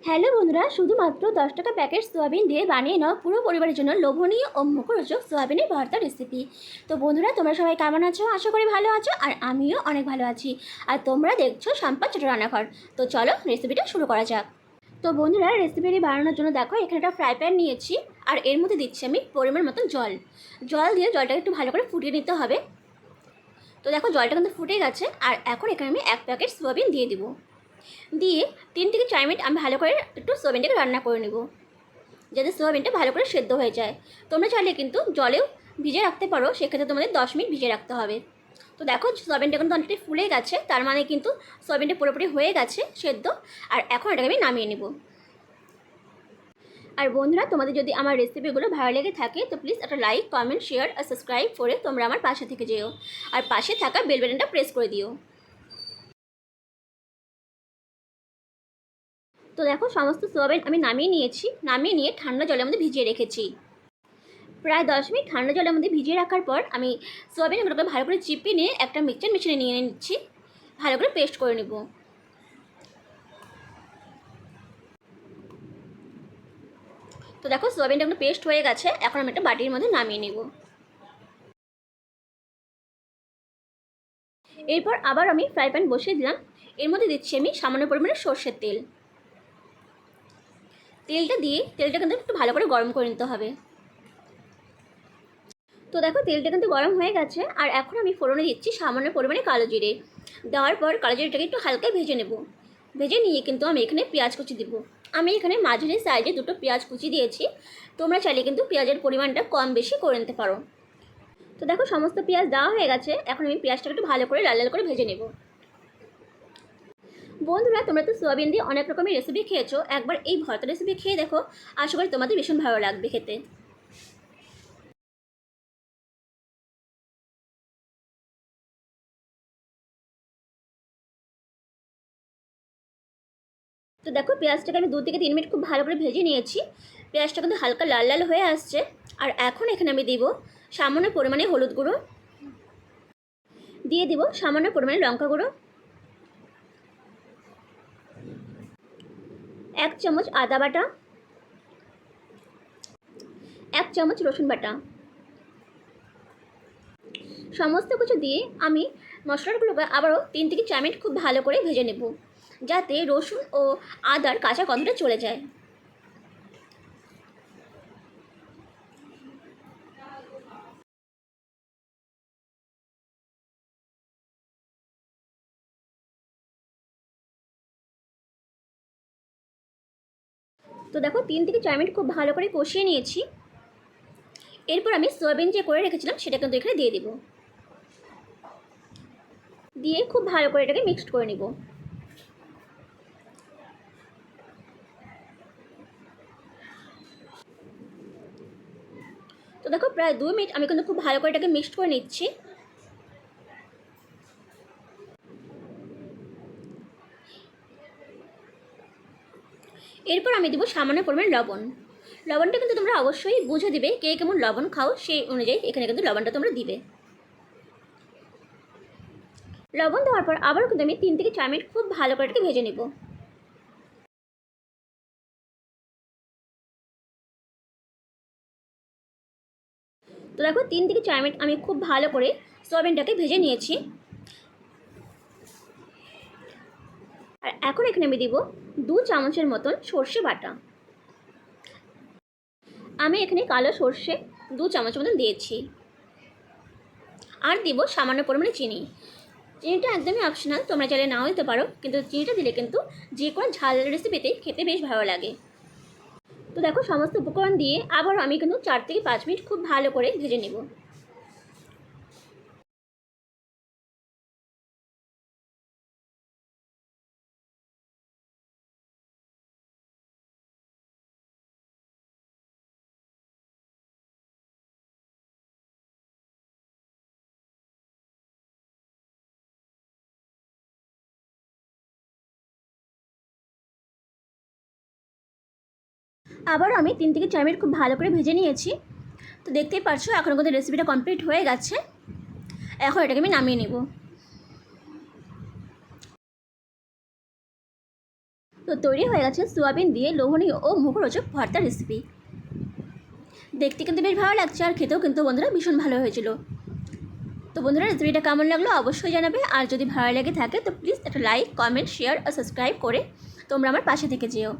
Hello বন্ধুরা, শুধুমাত্র 10 টাকা প্যাকেট সোয়াবিন দিয়ে বানিয়ে নাও পুরো পরিবারের জন্য লোভনীয় ও মুখরোচক সোয়াবিনের ভর্তা রেসিপি। তো বন্ধুরা, তোমরা সবাই কেমন আছো? আশা করি ভালো আছো, আর আমিও অনেক ভালো আছি। আর তোমরা দেখছো সম্পদ ছোট রান্নাঘর। তো চলো রেসিপিটা শুরু করা যাক। তো বন্ধুরা, রেসিপিটি বানানোর জন্য দেখো এখানে একটা ফ্রাই প্যান নিয়েছি, আর এর মধ্যে দিচ্ছি আমি পরিমাণ মতন জল দিয়ে জলটাকে একটু ভালো করে ফুটিয়ে নিতে হবে। তো দেখো জলটা কিন্তু ফুটে গেছে, আর এখন এখানে আমি 1 প্যাকেট সোয়াবিন দিয়ে দিব। দিয়ে 3 থেকে 4 মিনিট আমি ভালো করে একটু সোয়াবিনটাকে রান্না করে নেব, যাতে সোয়াবিনটা ভালো করে সেদ্ধ হয়ে যায়। তোমরা চাইলে কিন্তু জলেও ভিজে রাখতে পারো, সেক্ষেত্রে তোমাদের 10 মিনিট ভিজে রাখতে হবে। তো দেখো সোয়াবিনটা কিন্তু অনেকটাই ফুলে গেছে, তার মানে কিন্তু সোয়াবিনটা পুরোপুরি হয়ে গেছে সেদ্ধ। আর এখন এটাকে আমি নামিয়ে নেব। আর বন্ধুরা, তোমাদের যদি আমার রেসিপিগুলো ভালো লেগে থাকে তো প্লিজ একটা লাইক, কমেন্ট, শেয়ার আর সাবস্ক্রাইব করে তোমরা আমার পাশে থেকে যেও, আর পাশে থাকা বেল বাটনটা প্রেস করে দিও। তো দেখো সমস্ত সোয়াবিন আমি নামিয়ে নিয়েছি, নামিয়ে নিয়ে ঠান্ডা জলের মধ্যে ভিজিয়ে রেখেছি। প্রায় 10 মিনিট ঠান্ডা জলের মধ্যে ভিজিয়ে রাখার পর আমি সোয়াবিনগুলোকে ভালো করে চিপিয়ে নিয়ে একটা মিক্সচার মেশিনে নিয়ে নিচ্ছি, ভালো করে পেস্ট করে নেব। তো দেখো সোয়াবিনটা একটু পেস্ট হয়ে গেছে, এখন আমি একটা বাটির মধ্যে নামিয়ে নেব। এরপর আবার আমি ফ্রাই প্যান বসিয়ে দিলাম, এর মধ্যে দিচ্ছি আমি সামান্য পরিমাণে সর্ষের তেল। তেলটা কিন্তু একটু ভালো করে গরম করে নিতে হবে। তো দেখো তেলটা কিন্তু গরম হয়ে গেছে, আর এখন আমি ফোড়নে দিচ্ছি সামান্য পরিমাণে কালো জিরে। দেওয়ার পর কালো জিরেটাকে একটু হালকা ভেজে নেব। ভেজে নিয়ে কিন্তু আমি এখানে পেঁয়াজ কুচি দিব। আমি এখানে মাঝারি সাইজে 2টো পেঁয়াজ কুচি দিয়েছি। তোমরা চাইলে কিন্তু পেঁয়াজের পরিমাণটা কম বেশি করে নিতে পারো। তো দেখো সমস্ত পেঁয়াজ দেওয়া হয়ে গেছে, এখন আমি পেঁয়াজটাকে একটু ভালো করে লাল লাল করে ভেজে নেব। বন্ধুরা, তোমরা তো সোয়াবিন দিয়ে অনেক রকমের রেসিপি খেয়েছো, একবার এই ভর্তা রেসিপি খেয়ে দেখো, আশা করি তোমাদের ভীষণ ভালো লাগবে খেতে। তো দেখো পেঁয়াজটাকে আমি 2 থেকে 3 মিনিট খুব ভালো করে ভেজে নিয়েছি। পেঁয়াজটা কিন্তু হালকা লাল লাল হয়ে আসছে। আর এখন এখানে আমি দিব সামান্য পরিমাণে হলুদ গুঁড়ো, দিয়ে দিব সামান্য পরিমাণে লঙ্কা গুঁড়ো, 1 চামচ আদা বাটা, 1 চামচ রসুন বাটা। সমস্ত কিছু দিয়ে আমি মশলাগুলোকে আবারও 3 থেকে 4 মিনিট খুব ভালো করে ভেজে নেব, যাতে রসুন ও আদার কাঁচা গন্ধটা চলে যায়। তো দেখো 3 থেকে 4 মিনিট খুব ভালো করে কষিয়ে নিয়েছি। এরপর আমি সয়াবিন যে করে রেখেছিলাম সেটা কিন্তু এখানে দিয়ে দেব, দিয়ে খুব ভালো করে এটাকে মিক্সড করে নেব। তো দেখো প্রায় 2 মিনিট আমি কিন্তু খুব ভালো করে এটাকে মিক্সড করে নিচ্ছি। এরপর আমি দেবো সামান্য পরিমাণ লবণ। লবণটা কিন্তু তোমরা অবশ্যই বুঝে দিবে, কে কেমন লবণ খাও সেই অনুযায়ী এখানে কিন্তু লবণটা তোমরা দিবে। লবণ দেওয়ার পর আবারও কিন্তু আমি 3 থেকে 4 মিনিট খুব ভালো করে এটাকে ভেজে নেব। তো দেখো 3 থেকে 4 মিনিট আমি খুব ভালো করে সয়াবিনটাকে ভেজে নিয়েছি। আর এখন এখানে আমি দিব 2 চামচের মতন সর্ষে বাটা। আমি এখানে কালো সর্ষে 2 চামচ মতন দিয়েছি। আর দিব সামান্য পরিমাণে চিনি। চিনিটা একদমই অপশনাল, তোমরা চাইলে নাও দিতে পারো, কিন্তু চিনিটা দিলে কিন্তু যে কোনো ঝাল রেসিপিতে খেতে বেশ ভালো লাগে। তো দেখো সমস্ত উপকরণ দিয়ে আবার আমি কিন্তু 4 থেকে 5 মিনিট খুব ভালো করে ভেজে নেব। আবার আমি 3 থেকে 4 মিনিট খুব ভালো করে ভেজে নিয়েছি। তো দেখতেই পারছো এখন কিন্তু রেসিপিটা কমপ্লিট হয়ে গেছে। এখন এটাকে আমি নামিয়ে নেব। তো তৈরি হয়ে গেছে সোয়াবিন দিয়ে লোভনীয় ও মুখরোচক ভর্তা রেসিপি। দেখতে কিন্তু বেশ ভালো লাগছে আর খেতেও কিন্তু বন্ধুরা ভীষণ ভালো হয়েছিল। তো বন্ধুরা রেসিপিটা কেমন লাগলো অবশ্যই জানাবে, আর যদি ভালো লেগে থাকে তো প্লিজ একটা লাইক, কমেন্ট, শেয়ার আর সাবস্ক্রাইব করে তোমরা আমার পাশে থেকে যেও।